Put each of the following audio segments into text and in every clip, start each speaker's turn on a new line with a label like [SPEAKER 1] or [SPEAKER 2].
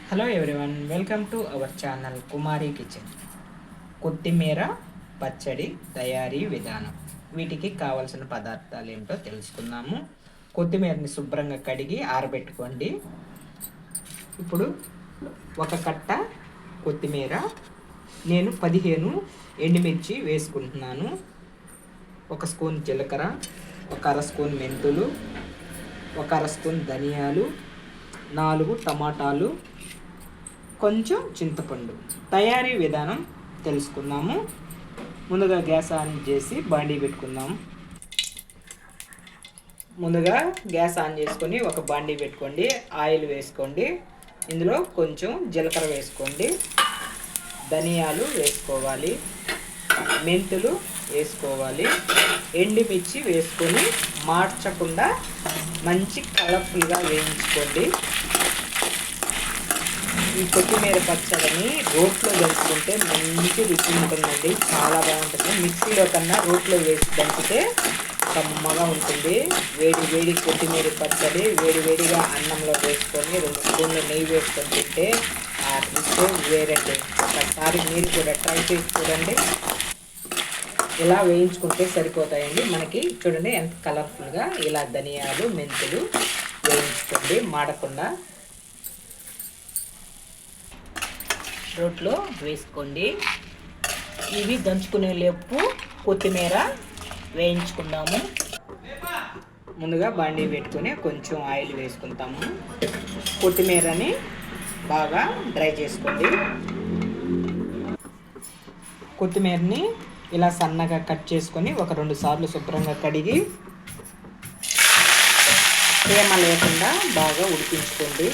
[SPEAKER 1] Hello everyone, welcome to our channel Kumari kitchen. కొత్తిమీర పచ్చడి తయారీ విధానం. వీటికి కావలసిన పదార్థాలు ఏమిటో తెలుసుకుందాము. కొత్తిమీరని శుభ్రంగా కడిగి ఆరబెట్టుకోండి. ఇప్పుడు ఒక కట్ట కొత్తిమీర, నేను 15 ఎండుమిర్చి వేసుకుంటున్నాను. 1 స్పూన్ జీలకర్ర, 1 అర స్పూన్ మెంతులు, 1 అర స్పూన్ ధనియాలు, 4 టమాటాలు, కొంచెం చింతపండు. తయారీ విధానం తెలుసుకుందాము. ముందుగా గ్యాస్ ఆన్ చేసి బాండీ పెట్టుకుందాం. ముందుగా గ్యాస్ ఆన్ చేసుకొని ఒక బాండీ పెట్టుకోండి. ఆయిల్ వేసుకోండి. ఇందులో కొంచెం జీలకర్ర వేసుకోండి, ధనియాలు వేసుకోవాలి, మెంతులు వేసుకోవాలి, ఎండుమిర్చి వేసుకొని మార్చకుండా మంచి కలర్ఫుల్గా వేయించుకోండి. ఈ కొత్తిమీర పచ్చడిని రోట్లో దంచుకుంటే మంచి రుచి ఉంటుందండి, చాలా బాగుంటుంది. మిక్సీలో కన్నా రోట్లో వేసి దంచితే కమ్మగా ఉంటుంది. వేడి వేడి కొత్తిమీర పచ్చడి వేడిగా అన్నంలో వేసుకొని 2 స్పూన్లు నెయ్యి వేసుకొని తింటే ఆ రుచి వేరండి. ఒకసారి మీరు కూడా ట్రై చేసి చూడండి. ఇలా వేయించుకుంటే సరిపోతాయండి. మనకి చూడండి ఎంత కలర్ఫుల్గా. ఇలా ధనియాలు మెంతులు వేయించుకోండి మాడకుండా. రోట్లో వేసుకోండి. ఇవి దంచుకునే లేపు కొత్తిమీర వేయించుకుందాము. ముందుగా బాండీ పెట్టుకొని కొంచెం ఆయిల్ వేసుకుంటాము. కొత్తిమీరని బాగా డ్రై చేసుకోండి. కొత్తిమీరని ఇలా సన్నగా కట్ చేసుకొని 1-2 సార్లు శుభ్రంగా కడిగి తేమ లేకుండా బాగా ఉడికించుకోండి.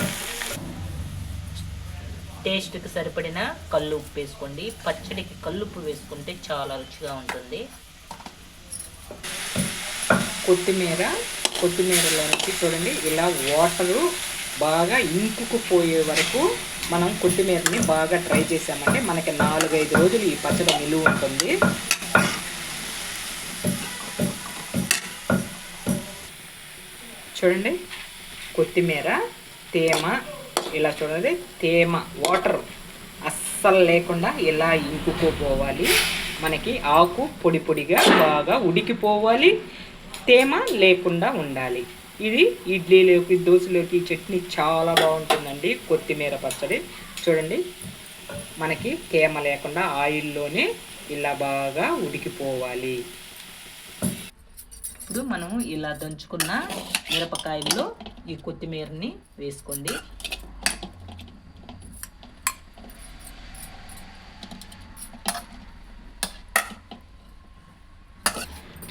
[SPEAKER 1] టేస్ట్కి సరిపడిన కల్లు ఉప్పు వేసుకోండి. పచ్చడికి కల్లుప్పు వేసుకుంటే చాలా రుచిగా ఉంటుంది. కొత్తిమీరలోనికి చూడండి ఇలా వాటరు బాగా ఇంకుకుపోయే వరకు మనం కొత్తిమీరని బాగా ట్రై చేసామంటే మనకి 4-5 రోజులు ఈ పచ్చడి నిలువ ఉంటుంది. చూడండి కొత్తిమీర తేమ ఇలా చూడండి, తేమ వాటర్ అస్సలు లేకుండా ఇలా ఇంకుపోవాలి. మనకి ఆకు పొడి పొడిగా బాగా ఉడికిపోవాలి, తేమ లేకుండా ఉండాలి. ఇది ఇడ్లీలోకి దోశలోకి చట్నీ చాలా బాగుంటుందండి కొత్తిమీర పచ్చడి. చూడండి మనకి తేమ లేకుండా ఆయిల్లోనే ఇలా బాగా ఉడికిపోవాలి. ఇప్పుడు మనం ఇలా దంచుకున్న మిరపకాయల్లో ఈ కొత్తిమీరని వేసుకోండి.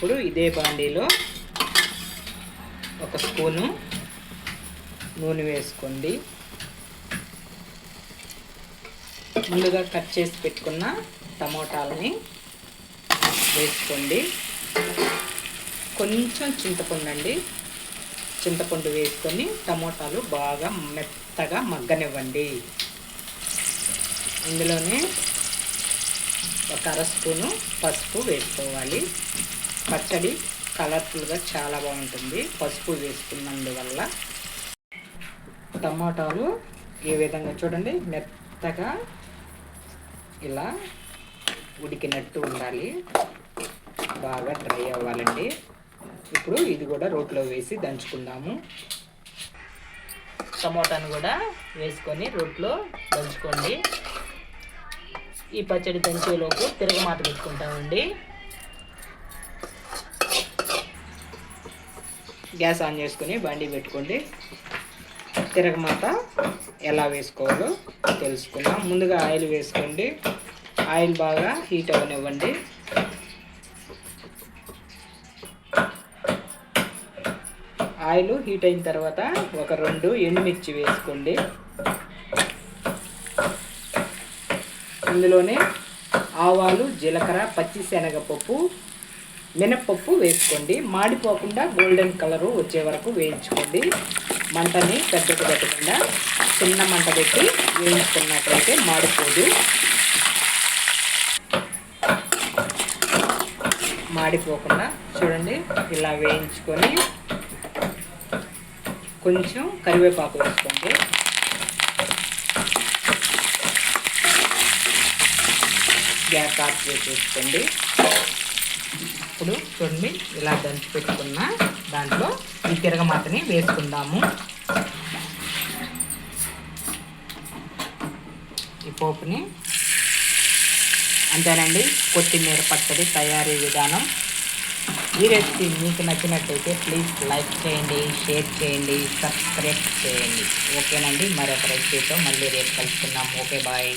[SPEAKER 1] ఇప్పుడు ఇదే బాండీలో 1 స్పూను నూనె వేసుకోండి. ముందుగా కట్ చేసి పెట్టుకున్న టమోటాలని వేసుకోండి. కొంచెం చింతపండు వేసుకొని టమోటాలు బాగా మెత్తగా మగ్గనివ్వండి. ఇందులోనే 1 అర స్పూను పసుపు వేసుకోవాలి. పచ్చడి కలర్ఫుల్గా చాలా బాగుంటుంది పసుపు వేసుకున్నందువల్ల. టమాటాలు ఈ విధంగా చూడండి మెత్తగా ఇలా ఉడికినట్టు ఉండాలి, బాగా డ్రై అవ్వాలండి. ఇప్పుడు ఇది కూడా రోట్లో వేసి దంచుకుందాము. టమోటాను కూడా వేసుకొని రోట్లో దంచుకోండి. ఈ పచ్చడి దంచేలోపు తిరగమాత పెట్టుకుంటామండి. గ్యాస్ ఆన్ చేసుకొని బండి పెట్టుకోండి. తిరగమాత ఎలా వేసుకోవాలో తెలుసుకుందాం. ముందుగా ఆయిల్ వేసుకోండి. ఆయిల్ బాగా హీట్ అవ్వనివ్వండి. ఆయిల్ హీట్ అయిన తర్వాత 2 ఎండుమిర్చి వేసుకోండి. ఇందులోనే ఆవాలు, జీలకర్ర, పచ్చిశనగపప్పు, మినప్పప్పు వేసుకోండి. మాడిపోకుండా గోల్డెన్ కలరు వచ్చే వరకు వేయించుకోండి. మంటని పెద్దగా పెట్టకుండా చిన్న మంట పెట్టి వేయించుకున్నట్లయితే మాడిపోదు. మాడిపోకుండా చూడండి ఇలా వేయించుకొని కొంచెం కరివేపాకు వేసుకోండి. గ్యాస్ ఆఫ్ చేసేసుకోండి. ఇప్పుడు చూడండి ఇలా దంచి పెట్టుకున్న దాంట్లో ఈ తిరగమాతని వేసుకుందాము. ఈ పోపుని అంతేనండి. కొత్తిమీర పచ్చడి తయారీ విధానం. ఈ రెసిపీ మీకు నచ్చినట్టయితే ప్లీజ్ లైక్ చేయండి, షేర్ చేయండి, సబ్స్క్రైబ్ చేయండి. ఓకేనండి. మరొక రెసిపీతో మళ్ళీ రేపు కలుసుకుందాం. Okay, bye.